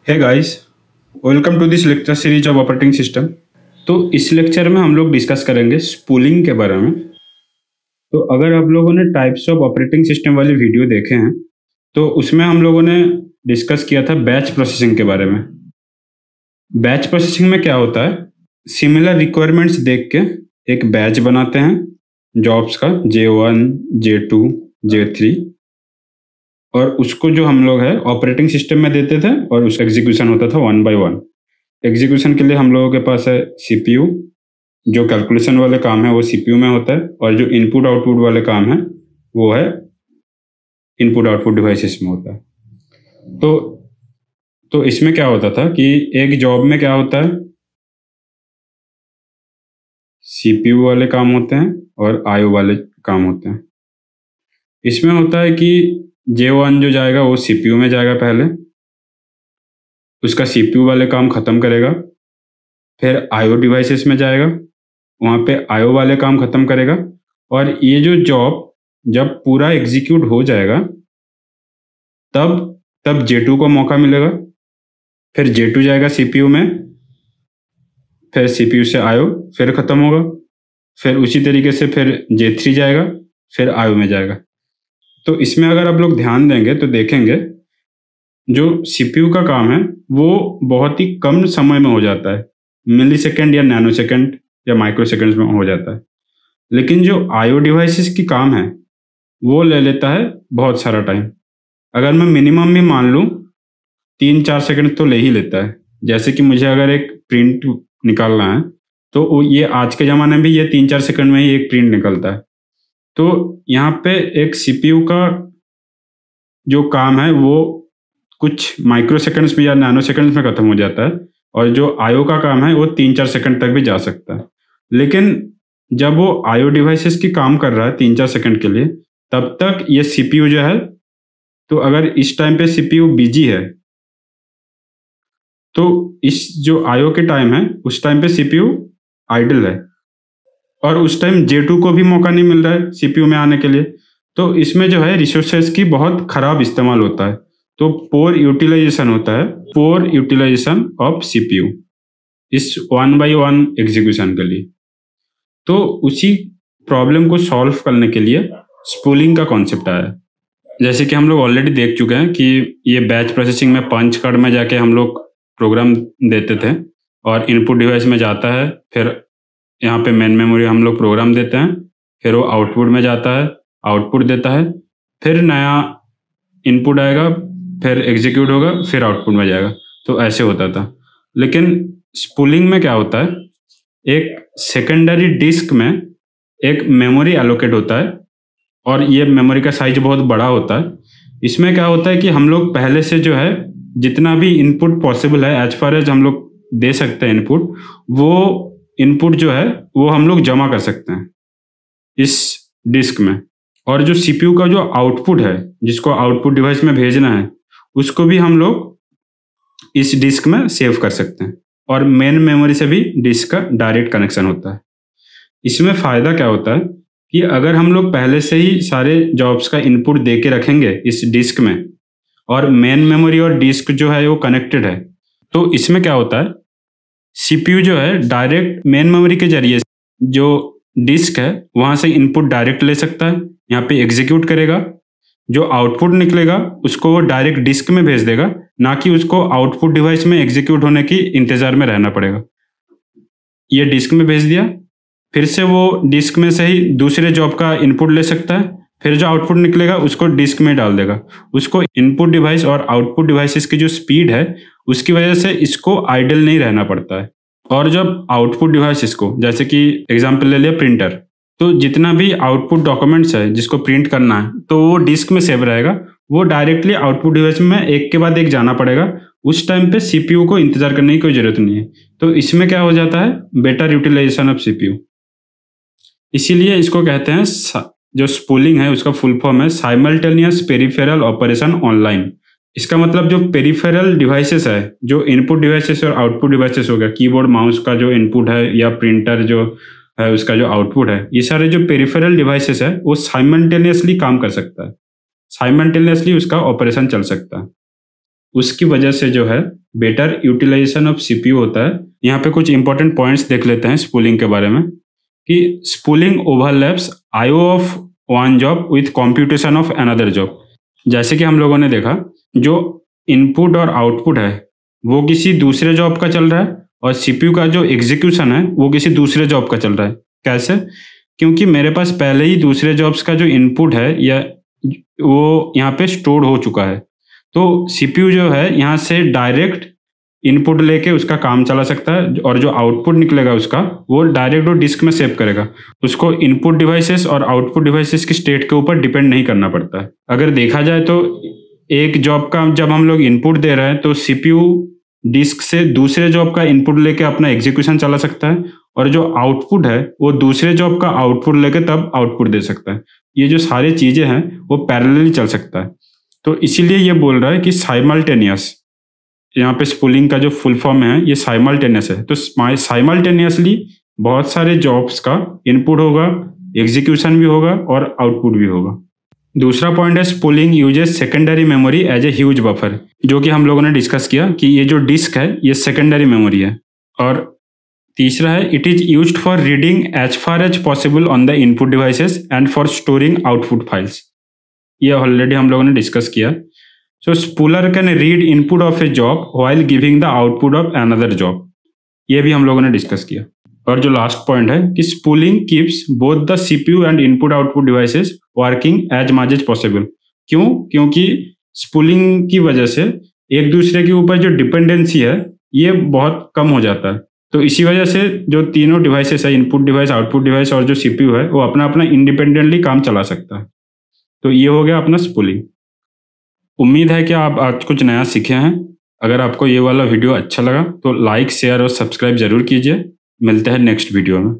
Hey guys, welcome to this lecture series of operating system. तो इस lecture में हम लोग डिस्कस करेंगे स्पूलिंग के बारे में। तो अगर आप लोगों ने टाइप्स ऑफ ऑपरेटिंग सिस्टम वाली वीडियो देखे हैं तो उसमें हम लोगों ने डिस्कस किया था बैच प्रोसेसिंग के बारे में। बैच प्रोसेसिंग में क्या होता है, सिमिलर रिक्वायरमेंट्स देख के एक बैच बनाते हैं जॉब्स का, J1, J2, J3, और उसको जो हम लोग है ऑपरेटिंग सिस्टम में देते थे और उसका एग्जीक्यूशन होता था 1 बाय 1। एग्जीक्यूशन के लिए हम लोगों के पास है CPU, जो कैलकुलेशन वाले काम है वो CPU में होता है, और जो इनपुट आउटपुट वाले काम है वो है इनपुट आउटपुट डिवाइसेस में होता है। तो इसमें क्या होता था कि एक जॉब में क्या होता है, CPU वाले काम होते हैं और IO वाले काम होते हैं। इसमें होता है कि J1 जो जाएगा वो CPU में जाएगा, पहले उसका CPU वाले काम खत्म करेगा, फिर IO डिवाइसेस में जाएगा, वहाँ पे IO वाले काम खत्म करेगा, और ये जो जॉब जब पूरा एग्जीक्यूट हो जाएगा तब J2 को मौका मिलेगा, फिर J2 जाएगा CPU में, फिर CPU से IO फिर खत्म होगा, फिर उसी तरीके से फिर J3 जाएगा, फिर IO में जाएगा। तो इसमें अगर आप लोग ध्यान देंगे तो देखेंगे जो CPU का काम है वो बहुत ही कम समय में हो जाता है, मिली सेकेंड या नैनो सेकेंड या माइक्रो सेकेंड्स में हो जाता है। लेकिन जो IO डिवाइसेस की काम है वो ले लेता है बहुत सारा टाइम। अगर मैं मिनिमम भी मान लूँ 3-4 सेकंड तो ले ही लेता है। जैसे कि मुझे अगर एक प्रिंट निकालना है तो ये आज के ज़माने में भी ये 3-4 सेकंड में ही एक प्रिंट निकलता है। तो यहाँ पे एक CPU का जो काम है वो कुछ माइक्रो सेकंड्स में या नैनो सेकंड्स में खत्म हो जाता है, और जो IO का काम है वो 3-4 सेकंड तक भी जा सकता है। लेकिन जब वो IO डिवाइसेस की काम कर रहा है 3-4 सेकंड के लिए, तब तक ये CPU जो है, तो अगर इस टाइम पे CPU बिजी है तो इस जो IO के टाइम है उस टाइम पे CPU आइडल है, और उस टाइम J2 को भी मौका नहीं मिल रहा है CPU में आने के लिए। तो इसमें जो है रिसोर्सेज की बहुत खराब इस्तेमाल होता है, तो पोर यूटिलाइजेशन होता है, पोर यूटिलाइजेशन ऑफ CPU इस 1 बाय 1 एग्जीक्यूशन के लिए। तो उसी प्रॉब्लम को सॉल्व करने के लिए स्पूलिंग का कॉन्सेप्ट आया। जैसे कि हम लोग ऑलरेडी देख चुके हैं कि ये बैच प्रोसेसिंग में पंच कार्ड में जाके हम लोग प्रोग्राम देते थे और इनपुट डिवाइस में जाता है, फिर यहाँ पे मेन मेमोरी हम लोग प्रोग्राम देते हैं, फिर वो आउटपुट में जाता है, आउटपुट देता है, फिर नया इनपुट आएगा, फिर एग्जीक्यूट होगा, फिर आउटपुट में जाएगा। तो ऐसे होता था। लेकिन स्पूलिंग में क्या होता है, एक सेकेंडरी डिस्क में एक मेमोरी एलोकेट होता है, और ये मेमोरी का साइज बहुत बड़ा होता है। इसमें क्या होता है कि हम लोग पहले से जो है जितना भी इनपुट पॉसिबल है, एज फार एज हम लोग दे सकते हैं इनपुट, वो इनपुट जो है वो हम लोग जमा कर सकते हैं इस डिस्क में। और जो CPU का जो आउटपुट है, जिसको आउटपुट डिवाइस में भेजना है, उसको भी हम लोग इस डिस्क में सेव कर सकते हैं, और मेन मेमोरी से भी डिस्क का डायरेक्ट कनेक्शन होता है। इसमें फ़ायदा क्या होता है कि अगर हम लोग पहले से ही सारे जॉब्स का इनपुट दे के रखेंगे इस डिस्क में, और मेन मेमोरी और डिस्क जो है वो कनेक्टेड है, तो इसमें क्या होता है, CPU जो है डायरेक्ट मेन मेमोरी के जरिए जो डिस्क है वहाँ से इनपुट डायरेक्ट ले सकता है, यहाँ पे एग्जीक्यूट करेगा, जो आउटपुट निकलेगा उसको वो डायरेक्ट डिस्क में भेज देगा, ना कि उसको आउटपुट डिवाइस में एग्जीक्यूट होने की इंतज़ार में रहना पड़ेगा। ये डिस्क में भेज दिया, फिर से वो डिस्क में से ही दूसरे जॉब का इनपुट ले सकता है, फिर जो आउटपुट निकलेगा उसको डिस्क में डाल देगा। उसको इनपुट डिवाइस और आउटपुट डिवाइसेस की जो स्पीड है उसकी वजह से इसको आइडल नहीं रहना पड़ता है। और जब आउटपुट डिवाइसेस को, जैसे कि एग्जांपल ले लिया प्रिंटर, तो जितना भी आउटपुट डॉक्यूमेंट्स है जिसको प्रिंट करना है तो वो डिस्क में सेव रहेगा, वो डायरेक्टली आउटपुट डिवाइस में एक के बाद एक जाना पड़ेगा। उस टाइम पे CPU को इंतजार करने की कोई ज़रूरत नहीं है। तो इसमें क्या हो जाता है, बेटर यूटिलाइजेशन ऑफ CPU। इसीलिए इसको कहते हैं, जो स्पूलिंग है उसका फुल फॉर्म है साइमल्टेनियस पेरिफेरल ऑपरेशन ऑनलाइन। इसका मतलब जो पेरिफेरल डिवाइसेस है, जो इनपुट डिवाइसेस और आउटपुट डिवाइसेस हो गया, कीबोर्ड माउस का जो इनपुट है या प्रिंटर जो है उसका जो आउटपुट है, ये सारे जो पेरिफेरल डिवाइसेस है वो साइमल्टेनियसली काम कर सकता है, साइमल्टेनियसली उसका ऑपरेशन चल सकता है। उसकी वजह से जो है बेटर यूटिलाइजेशन ऑफ सीपीयू होता है। यहाँ पे कुछ इंपॉर्टेंट पॉइंट्स देख लेते हैं स्पूलिंग के बारे में कि spooling overlaps IO of one job with computation of another job. जैसे कि हम लोगों ने देखा, जो इनपुट और आउटपुट है वो किसी दूसरे जॉब का चल रहा है और सीपीयू का जो एग्जीक्यूशन है वो किसी दूसरे जॉब का चल रहा है। कैसे? क्योंकि मेरे पास पहले ही दूसरे जॉब्स का जो इनपुट है या वो यहाँ पे स्टोर हो चुका है, तो सीपीयू जो है यहाँ से डायरेक्ट इनपुट लेके उसका काम चला सकता है और जो आउटपुट निकलेगा उसका वो डायरेक्ट वो डिस्क में सेव करेगा। उसको इनपुट डिवाइसेस और आउटपुट डिवाइसेस की स्टेट के ऊपर डिपेंड नहीं करना पड़ता है। अगर देखा जाए तो एक जॉब का जब हम लोग इनपुट दे रहे हैं तो सीपीयू डिस्क से दूसरे जॉब का इनपुट लेके अपना एग्जीक्यूशन चला सकता है और जो आउटपुट है वो दूसरे जॉब का आउटपुट लेके तब आउटपुट दे सकता है। ये जो सारी चीजें हैं वो पैरेलली चल सकता है। तो इसीलिए ये बोल रहा है कि साइमल्टेनियस, यहाँ पे स्पूलिंग का जो फुल फॉर्म है ये साइमल्टेनियस है। तो साइमल्टेनियसली बहुत सारे जॉब्स का इनपुट होगा, एग्जीक्यूशन भी होगा और आउटपुट भी होगा। दूसरा पॉइंट है spooling uses secondary memory as a huge buffer, जो कि हम लोगों ने डिस्कस किया कि ये जो डिस्क है ये सेकेंडरी मेमोरी है। और तीसरा है it is used for reading as far as possible on the input devices and for storing output files. ये ऑलरेडी हम लोगों ने डिस्कस किया। So spooler can read input of a job while giving the output of another job. ये भी हम लोगों ने डिस्कस किया। और जो लास्ट पॉइंट है कि spooling keeps both the CPU and input output devices working as much as possible. क्यों? क्योंकि स्पूलिंग की वजह से एक दूसरे के ऊपर जो डिपेंडेंसी है ये बहुत कम हो जाता है। तो इसी वजह से जो तीनों डिवाइसेस है, इनपुट डिवाइस, आउटपुट डिवाइस और जो सीपीयू है, वो अपना अपना इंडिपेंडेंटली काम चला सकता है। तो ये हो गया अपना स्पूलिंग। उम्मीद है कि आप आज कुछ नया सीखे हैं। अगर आपको ये वाला वीडियो अच्छा लगा तो लाइक, शेयर और सब्सक्राइब जरूर कीजिए। मिलते हैं नेक्स्ट वीडियो में।